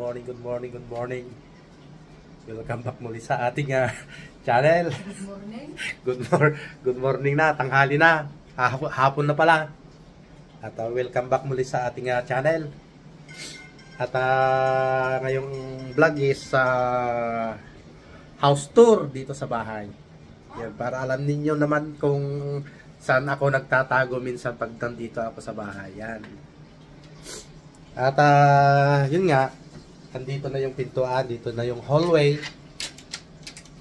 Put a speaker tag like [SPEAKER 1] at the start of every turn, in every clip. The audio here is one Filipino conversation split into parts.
[SPEAKER 1] morning, good morning, good morning. Welcome back muli sa ating channel.
[SPEAKER 2] Good morning.
[SPEAKER 1] Good morning na, tanghali na, hapon na pala. At welcome back muli sa ating channel. At ngayong vlog is house tour dito sa bahay. Yan, para alam ninyo naman kung saan ako nagtatago minsan pag nandito ako sa bahay. Yan. At yun nga, andito na yung pintuan, dito na yung hallway.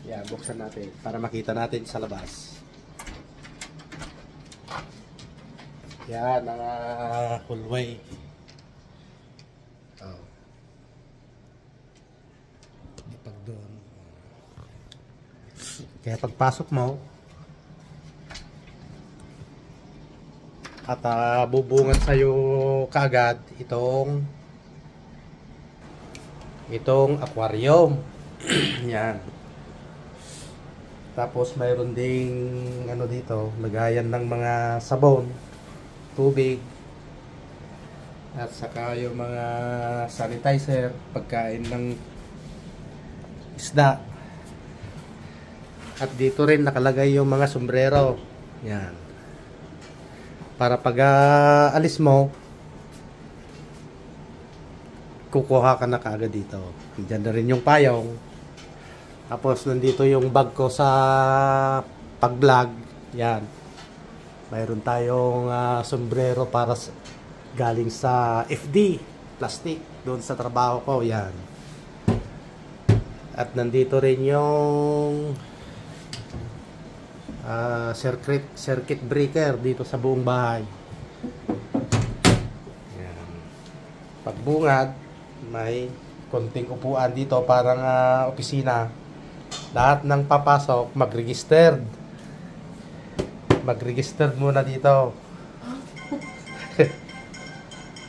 [SPEAKER 1] Yan, buksan natin para makita natin sa labas. Yan, ang hallway. Oh. Pag doon. Kaya pagpasok mo, at bubungan sa'yo kaagad itong aquarium. Yan. Tapos mayroon ding ano dito, lagayan ng mga sabon, tubig, at saka yung mga sanitizer, pagkain ng isda. At dito rin nakalagay yung mga sombrero. Yan. Para pag alis mo, kukuha ka na kaagad dito. Diyan na rin yung payong. Tapos nandito yung bag ko sa pag-vlog. Yan. Mayroon tayong sombrero para galing sa FD, plastic, doon sa trabaho ko. Yan. At nandito rin yung circuit breaker dito sa buong bahay. Yan. Pagbungad, may konting upuan dito, parang opisina. Lahat ng papasok mag-registered muna dito.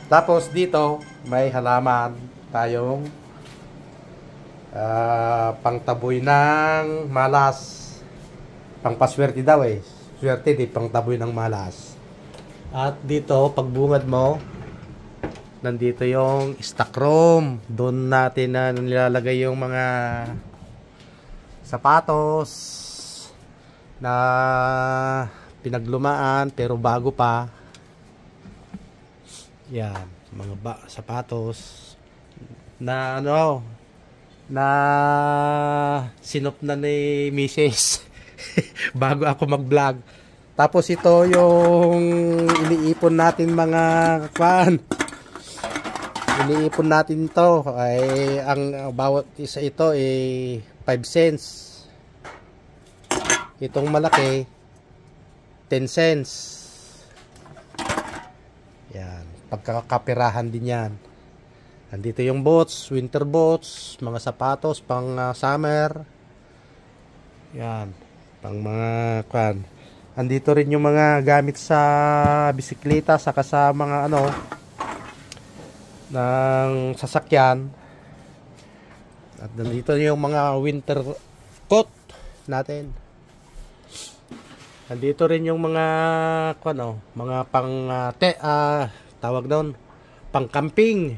[SPEAKER 1] Tapos dito may halaman tayong pangtaboy ng malas. Pangpaswerte daw eh. Swerte di pangtaboy ng malas. At dito pagbungad mo, nandito yung stock room. Doon natin na nilalagay yung mga sapatos na pinaglumaan pero bago pa. Yan, mga sapatos na ano, na sinop na ni Mrs. bago ako mag-vlog. Tapos ito yung iniipon natin mga fan. Iniipon natin to ay ang bawat isa ito ay 5 cents. Itong malaki 10 cents. Yan, pagkakapirahan din yan. Nandito yung boots, winter boots, mga sapatos pang summer. Yan, pang mga kwan. Andito rin yung mga gamit sa bisikleta, saka sa mga ano ng sasakyan. At nandito yung mga winter coat natin. Nandito rin yung mga ano, mga pang tawag doon, pang camping.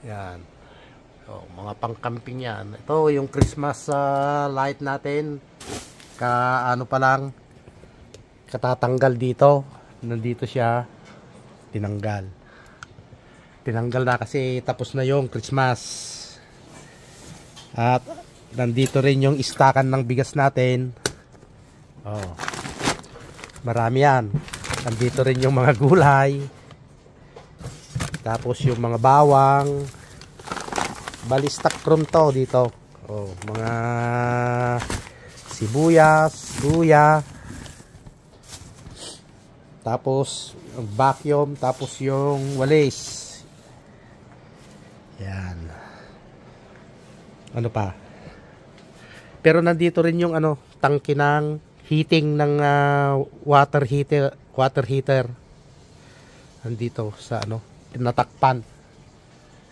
[SPEAKER 1] Yan. So, mga pang camping yan. Ito yung Christmas light natin. Ano pa lang, katatanggal dito. Nandito siya, tinanggal na kasi tapos na yung Christmas. At nandito rin yung istakan ng bigas natin. Oh, marami yan. Nandito rin yung mga gulay, tapos yung mga bawang. Balistak room to dito. Oh, mga sibuyas, luya, tapos vacuum, tapos yung walis. Yan. Ano pa? Pero nandito rin yung ano, tangke ng heating ng water heater. Nandito sa ano, tinatakpan.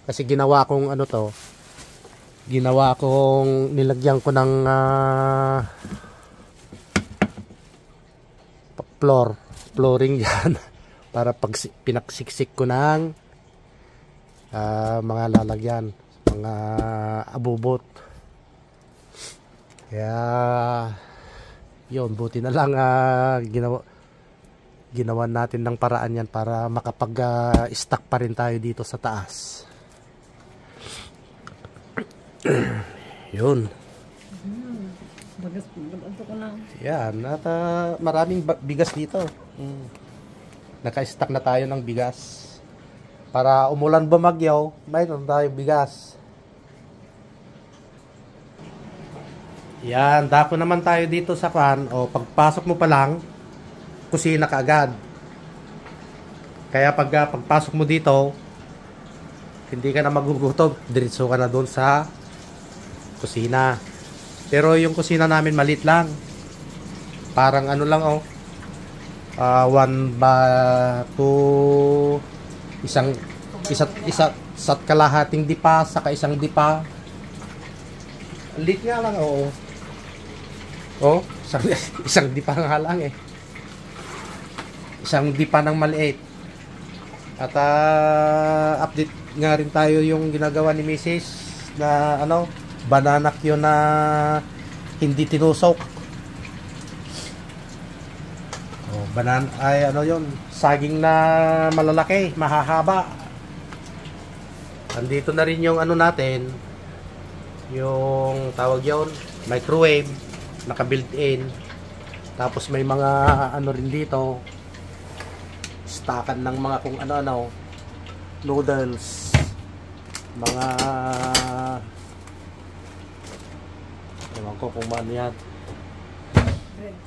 [SPEAKER 1] Kasi ginawa kong ano to, nilagyan ko ng flooring yan para pag pinaksiksik ko ng mga lalagyan, mga abubot. Kaya yun, buti na lang ginawa natin ng paraan yan para makapag-stock pa rin tayo dito sa taas. Yun. Yan, at maraming bigas dito. Naka-stock na tayo ng bigas. Para umulan bumagyaw, mayroon tayong bigas. Yan, dako naman tayo dito sa pan. O, pagpasok mo pa lang, kusina kaagad. Kaya pagpasok mo dito, hindi ka na magugutom. Diretso ka na doon sa kusina. Pero yung kusina namin maliit lang. Parang ano lang isa't kalahating dipa saka isang dipa. Lit nga lang isang dipa nga lang isang dipa ng maliit. At update nga rin tayo yung ginagawa ni Mrs. na banana Q na hindi tinusok. Banana ay yun, saging na malalaki, mahahaba. Andito na rin yung natin, yung tawag yun, microwave, naka built-in. Tapos may mga rin dito, stockan ng mga kung ano, noodles, mga ewan ko kung ano yan.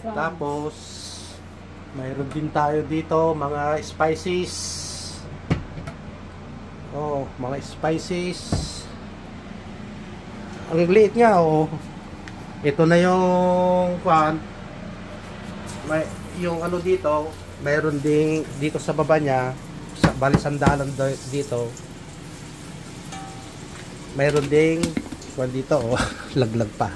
[SPEAKER 1] Tapos mayroon din tayo dito mga spices. Mga spices. Ang liit nga Ito na yung yung dito, mayroon ding dito sa baba niya, bali sandalan dito. Mayroon ding dito laglag pa.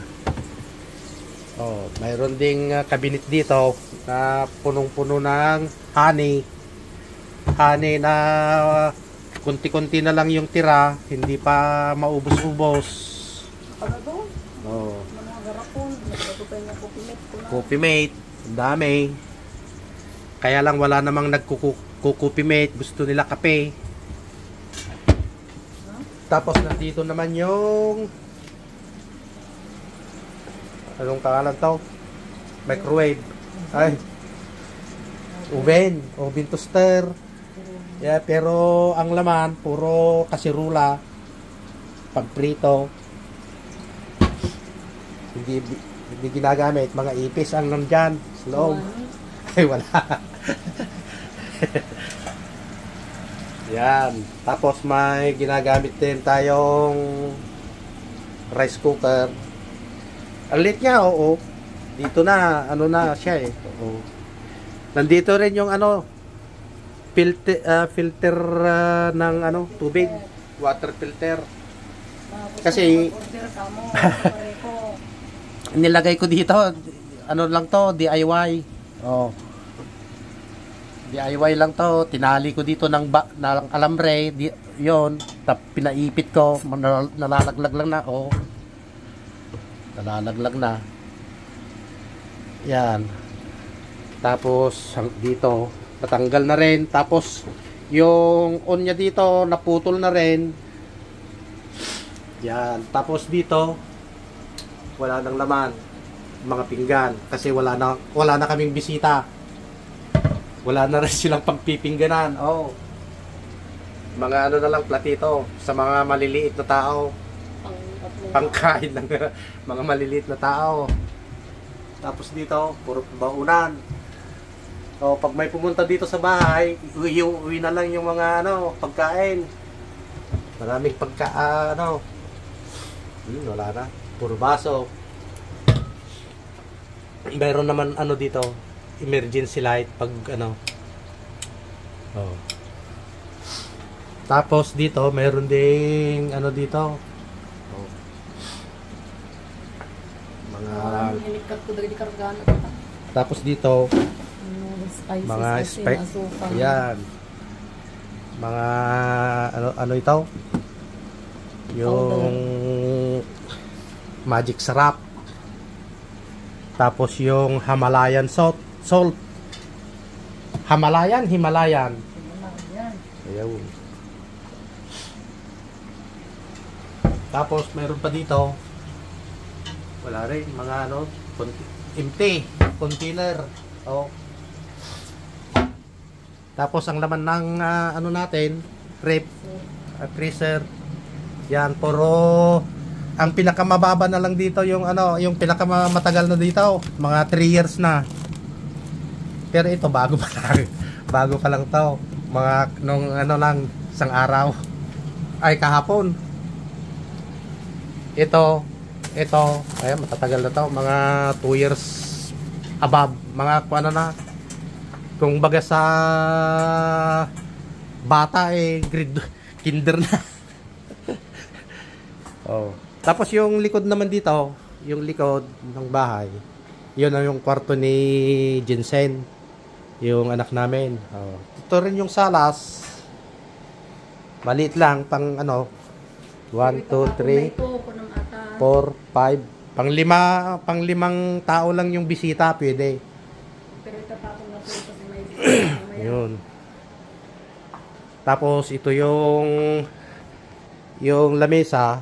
[SPEAKER 1] Mayroon ding cabinet dito na punong-puno ng honey na kunti-kunti na lang yung tira, hindi pa maubos-ubos. Coffee mate, dami. Kaya lang wala namang nagko-coffee mate, gusto nila kape. Tapos nandito naman yung anong pangalan to? Microwave. Ay. Oven toaster. Yeah, pero ang laman puro kasirula. Pagprito. Hindi ginagamit, mga ipis ang nandyan sa loob. Ay wala. Yan. Tapos may ginagamit din tayong rice cooker. Ang lit niya, dito na, na siya Nandito rin yung filter ng tubig, water filter. Kasi nilagay ko dito, lang to, DIY. DIY lang to, tinali ko dito ng alambre, yon, pinaipit ko, nalalaglag lang na, nalalaglag na. Yan. Tapos dito natanggal na rin. Tapos yung on nya dito naputol na rin. Yan. Tapos dito wala nang laman, mga pinggan, kasi wala na kaming bisita. Wala na rin silang pagpipingganan. Mga na lang platito sa mga maliliit na tao. Pangkain ng mga maliliit na tao. Tapos dito, puro baunan. Pag may pumunta dito sa bahay, uwi na lang yung mga pagkain. Maraming wala na. Puro baso. Mayroon naman dito, emergency light pag Tapos dito, mayroon ding dito. Tapos dito mga spice, yan, Mga ano ito? Yung magic sarap. Tapos yung Himalayan salt. Himalayan. Ayun. Tapos mayroon pa dito. Wala rin mga ano, empty container. Oh. Tapos ang laman ng ano natin, rep, freezer. Yan, puro ang pinakamababa na lang dito yung ano, yung pinakamatagal na dito, mga 3 years na. Pero ito bago pa lang. Bago pa lang 'to. Mga nung ano lang, isang araw. Ay kahapon. Ito, ay matatagal na 'to, mga 2 years above, mga ano na. Kung baga sa bata grade kinder na. Oh. Tapos yung likod naman dito, yung likod ng bahay, yun ang yung kwarto ni Jensen, yung anak namin. Oh. Ito rin yung salas. Maliit lang, pang ano, 1, 2, 3, 4, 5. Pang-limang tao lang yung bisita, pwede.
[SPEAKER 2] Pero itatapon na po kasi may bisita.
[SPEAKER 1] Yun. Tapos ito yung lamesa.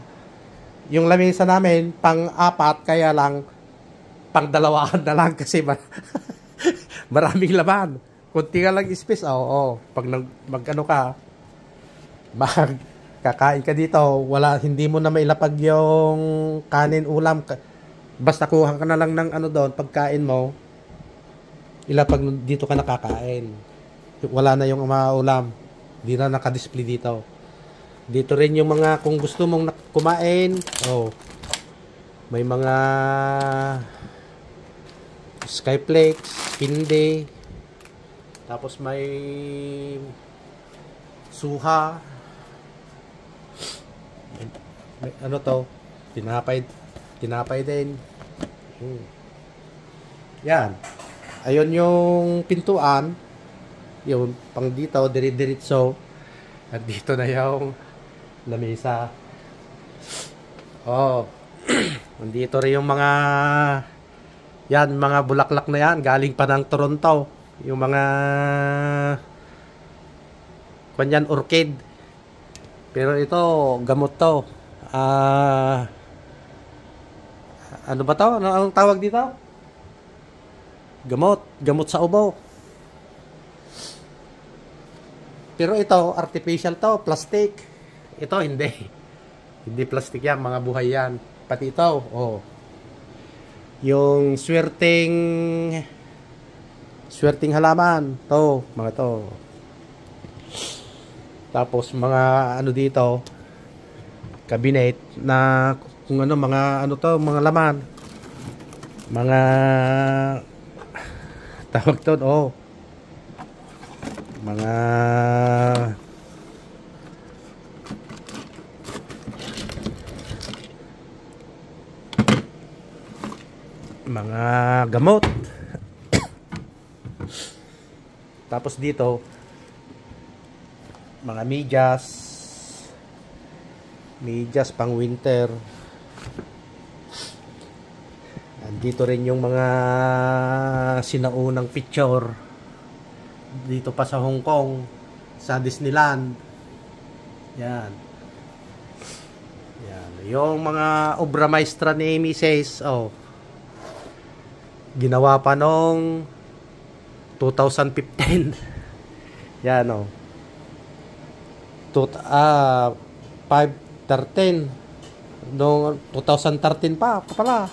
[SPEAKER 1] Yung lamesa namin, pang-4, kaya lang, pang-2 na lang kasi maraming laman. Kunti ka lang space, pag mag-ano ka, magkakain ka dito, hindi mo na mailapag yung kanin, ulam. Basta kuha ka na lang ng ano doon, pagkain mo, ilapag dito ka nakakain. Wala na yung ulam. Hindi na nakadisplay dito. Dito rin yung mga, kung gusto mong kumain, may mga skyflakes, hindi. Tapos may suha. May ano to? Tinapay din. Yan. Ayun yung pintuan. Yun, pang dito, diretso. At dito na yung lamesa. Nandito rin yung mga bulaklak na yan. Galing pa ng Toronto. Yung mga kanyan orchid. Pero ito, gamot to. Ano ba to? Anong tawag dito? Gamot sa ubo. Pero ito, artificial to, plastic. Ito, hindi. Hindi plastic yan, mga buhay yan. Pati ito, yung swerteng halaman. To, mga to. Tapos, mga ano dito, cabinet, na kung ano, mga ano to, mga laman. Mga, tawag to, mga gamot. Tapos dito mga medyas pang winter. Andito rin yung mga sinaunang picture dito pa sa Hong Kong, sa Disneyland. Yan. Yung mga obra maestra ni Mrs. Ginawa pa nung 2015. Yan, 513. Noong 2013 pa pala.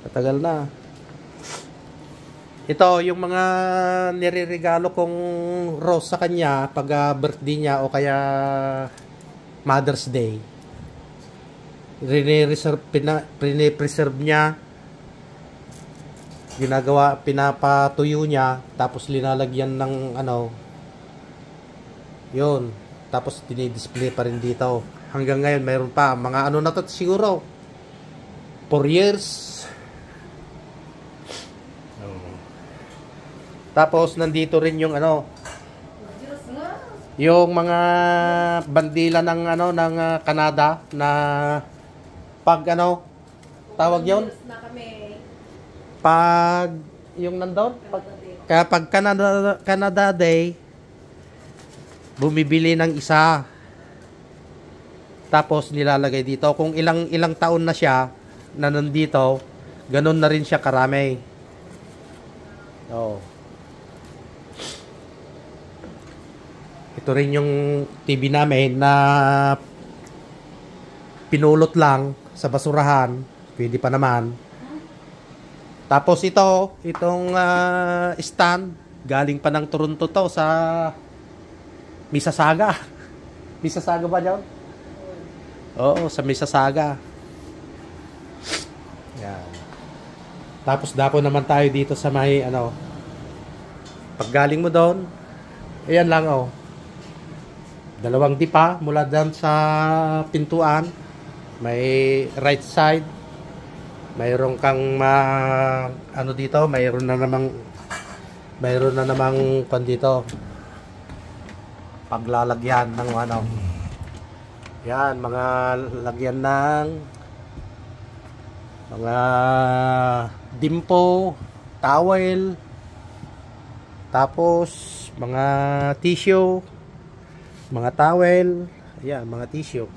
[SPEAKER 1] Katagal na. Ito yung mga nireregalo kong rose sa kanya pag birthday niya o kaya Mother's Day. Pinipreserve niya. Pinapatuyo niya, tapos linalagyan ng yun. Tapos dinidisplay pa rin dito. Hanggang ngayon mayroon pa. Mga na to siguro 4 years. Tapos nandito rin yung Yung mga bandila ng ano ng Canada na pag ano tawag yon,
[SPEAKER 2] Na kami.
[SPEAKER 1] pag yung nandun pag, kaya pag Canada Day bumibili ng isa tapos nilalagay dito kung ilang taon na siya na nandito, ganun na rin siya karami. Oh. Ito rin yung TV namin na pinulot lang sa basurahan. Pwede pa naman. Tapos itong stand, galing pa ng Toronto to sa Mississauga. Mississauga ba yun? Oo, sa Mississauga. Yan. Tapos dako naman tayo dito sa may ano. Pag galing mo doon, ayan lang oh. Dalawang dipa mula doon sa pintuan. May right side. Mayroon kang ano dito, mayroon na namang pan dito. Paglalagyan ng ano. Yan, mga lagyan ng mga dimpo, towel, tapos mga tissue, mga towel, ayan, mga tissue.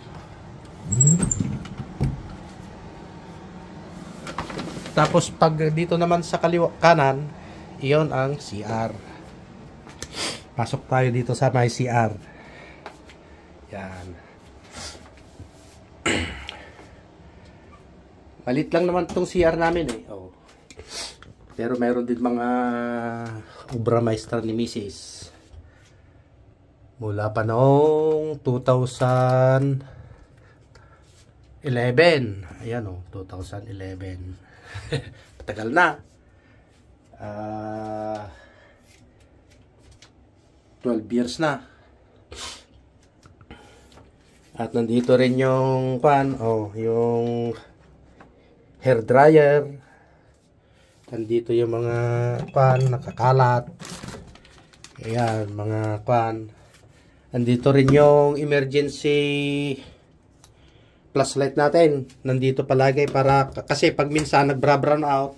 [SPEAKER 1] Tapos pag dito naman sa kanan, iyon ang CR. Pasok tayo dito sa may CR. Yan. Malit lang naman itong CR namin eh. Oh. Pero mayroon din mga Obrameister ni Mrs. Mula pa noong 2011. Ayan o, 2011. Patagal na. 12 years na. At nandito rin yung yung hair dryer. Nandito yung mga nakakalat. Ayan, mga Nandito rin yung emergency flashlight natin. Nandito palagi para kasi pag minsan nagbra-brown out,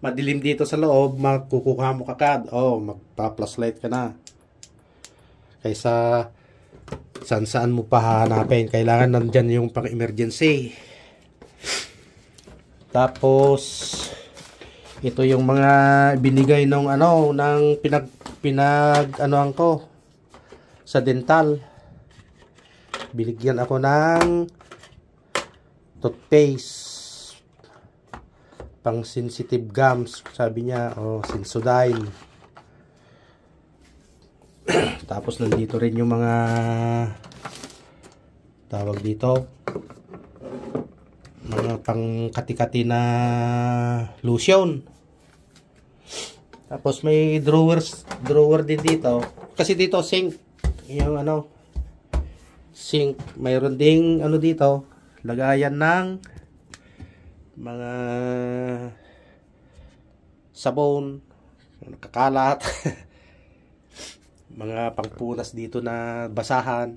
[SPEAKER 1] madilim dito sa loob, makukuha mo kagad. Oh, magpa-flashlight ka na. Kaysa saan mo pa hanapin. Kailangan nandyan yung pang-emergency. Tapos ito yung mga binigay ng pinag-anoan ko sa dental. Binigyan ako ng toothpaste pang sensitive gums, sabi niya, Sensodyne. Tapos nandito rin yung mga tawag dito, mga pang kati-kati na lotion. Tapos may drawer din dito. Kasi dito sink, yung sink, mayroon ding dito, lagayan ng mga sabon, nakakalat. Mga pangpunas dito na basahan.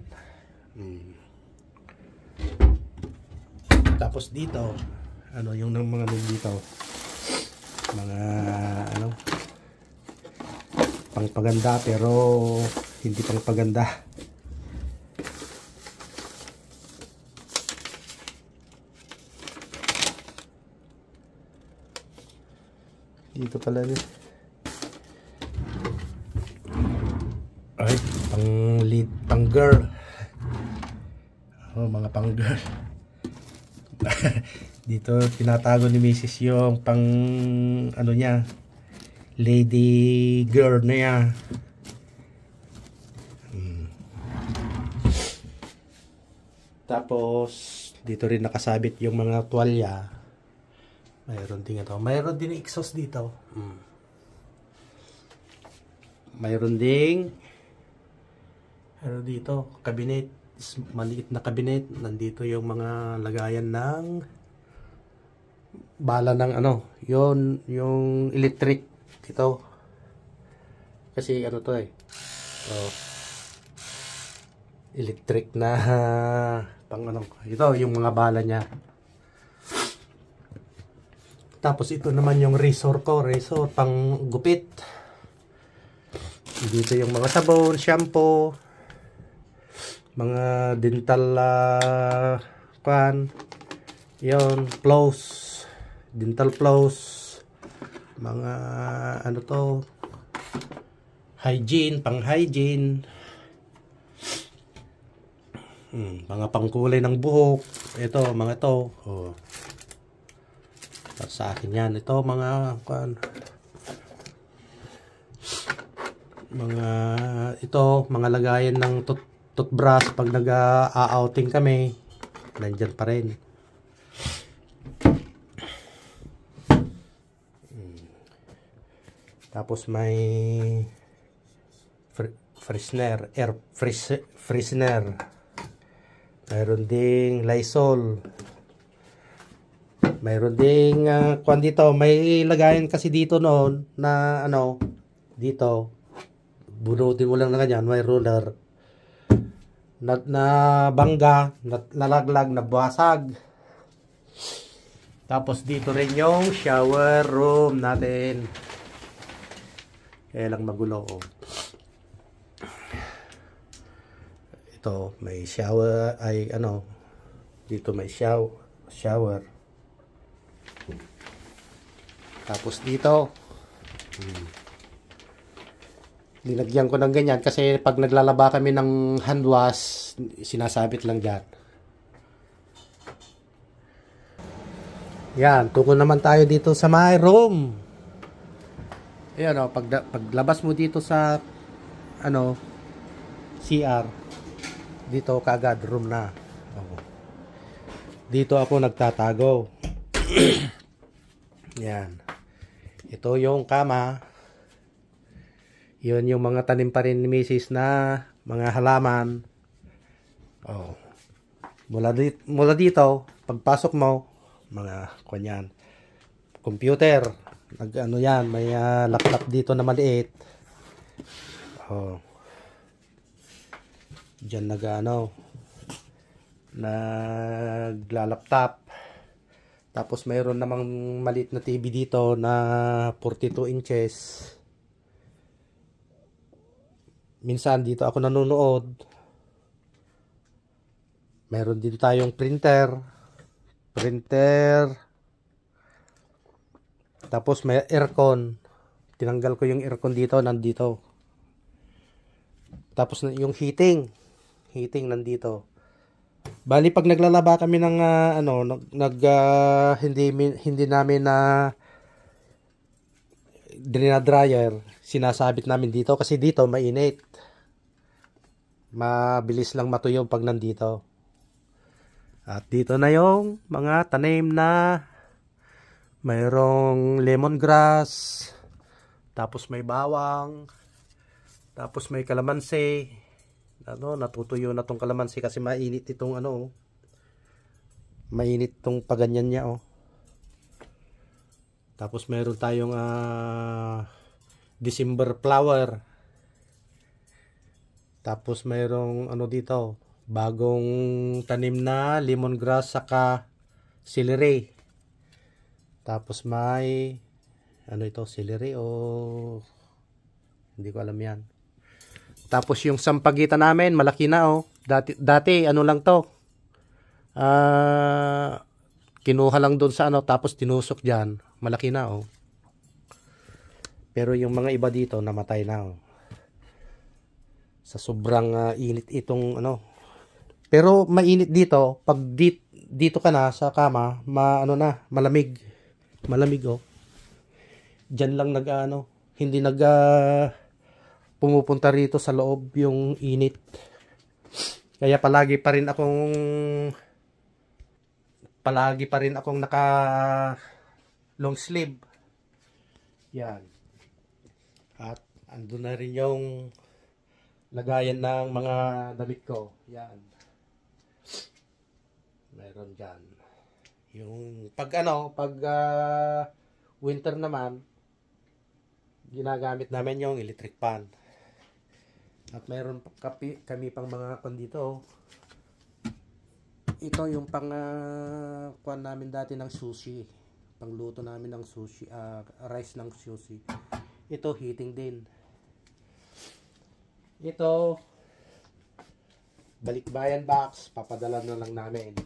[SPEAKER 1] Tapos dito, yung mga dito, mga pangpaganda pero hindi pangpaganda. Dito pala rin. Ay, pang girl. Mga pang girl. Dito tinatago ni Mrs. yung pang niya, lady girl na niya. Tapos dito rin nakasabit yung mga tuwalya. Mayroon din mayroon din exhaust dito. Mayroon ding dito cabinet, maliit na cabinet. Nandito yung mga lagayan ng bala ng yon yung electric dito. Kasi to electric na pang ano. Ito yung mga bala niya. Tapos ito naman yung razor ko, razor pang gupit. Dito yung mga sabon, shampoo, mga dental yon, floss, dental floss, mga ano to, hygiene, pang hygiene, mga pangkulay ng buhok. Ito, mga to, oh. Para sa akin yan. Ito, mga mga lagayan ng toothbrush pag nag-outing kami. Nandyan pa rin. Tapos may freshener, air freshener. Mayroon ding Lysol. Mayroon ding kwan dito, may lagayan kasi dito noon na ano, dito. Bunutin mo lang na ganyan, may roller. Na bangga, nalaglag, nabasag. Tapos dito rin yung shower room natin. Kaya lang magulo. Oh. Ito, may shower, ay ano, dito may shower. Tapos dito, nilagyan ko ng ganyan kasi pag naglalaba kami ng hand wash, sinasabit lang dyan. Yan, tuko naman tayo dito sa my room. Ayan o, paglabas mo dito sa ano, CR, dito kaagad room na. Dito ako nagtatago. Yan. Ito yung kama. Yun yung mga tanim pa rin ni Mrs. na mga halaman. Oh. Mula dito, pagpasok mo, mga kanyan. Computer. Ano yan, may laptop dito na maliit. Oh. Diyan naglalaptop. Tapos mayroon namang maliit na TV dito na 42 inches. Minsan dito ako nanonood. Mayroon din tayong printer. Tapos may aircon. Tinanggal ko yung aircon dito, nandito. Tapos yung heating nandito. Bali pag naglalaba kami ng hindi namin na dryer, sinasabit namin dito kasi dito mainit. Mabilis lang matuyo pag nandito. At dito na yung mga tanim na mayroong lemongrass, tapos may bawang, tapos may kalamansi. Natutuyo na tong kalamansi kasi mainit itong mainit tong paganyan niya oh. Tapos mayroon tayong December flower. Tapos mayroong dito, bagong tanim na lemongrass saka celery. Tapos may ito, celery o hindi ko alam yan. Tapos yung sampagitan namin, malaki na oh. Dati lang to. Kinuha lang doon sa tapos tinusok diyan. Malaki na oh. Pero yung mga iba dito namatay na oh. Sa sobrang init itong Pero mainit dito, pag dito ka na sa kama, malamig. Malamig oh. Diyan lang hindi pumupunta rito sa loob yung init. Kaya palagi pa rin akong naka long sleeve. Yan. At andun na rin yung lagayan ng mga damit ko. Yan. Meron dyan. Yung pag winter naman, ginagamit namin yung electric fan. At mayroon kami pang mga kon dito. Ito yung pang kuan namin dati ng sushi. Pangluto namin ng sushi, rice ng sushi. Ito heating din. Ito balikbayan box, papadala na lang namin.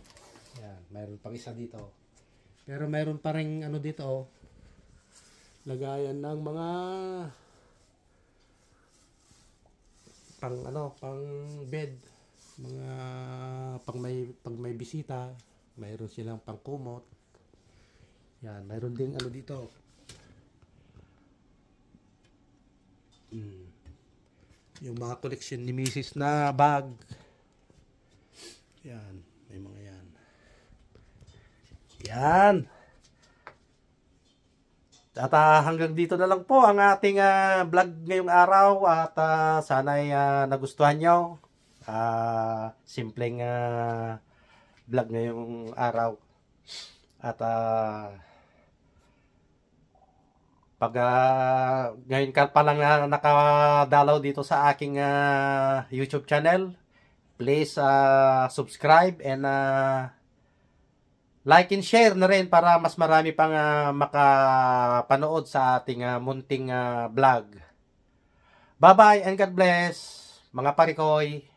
[SPEAKER 1] Yan, mayroon pang isa dito. Pero mayroon pa ring ano dito, lagayan ng mga pang bed, mga pag may bisita, mayroon silang pang kumot. Yan, mayroon ding ano dito. Yung mga collection ni Mrs. na bag. Yan, may mga yan. Yan. At hanggang dito na lang po ang ating vlog ngayong araw at sana ay nagustuhan nyo. Simpleng vlog ngayong araw. At pag ngayon ka pa lang nakadalaw dito sa aking YouTube channel, please subscribe and like and share na rin para mas marami pang makapanood sa ating munting vlog. Bye-bye and God bless, mga parikoy.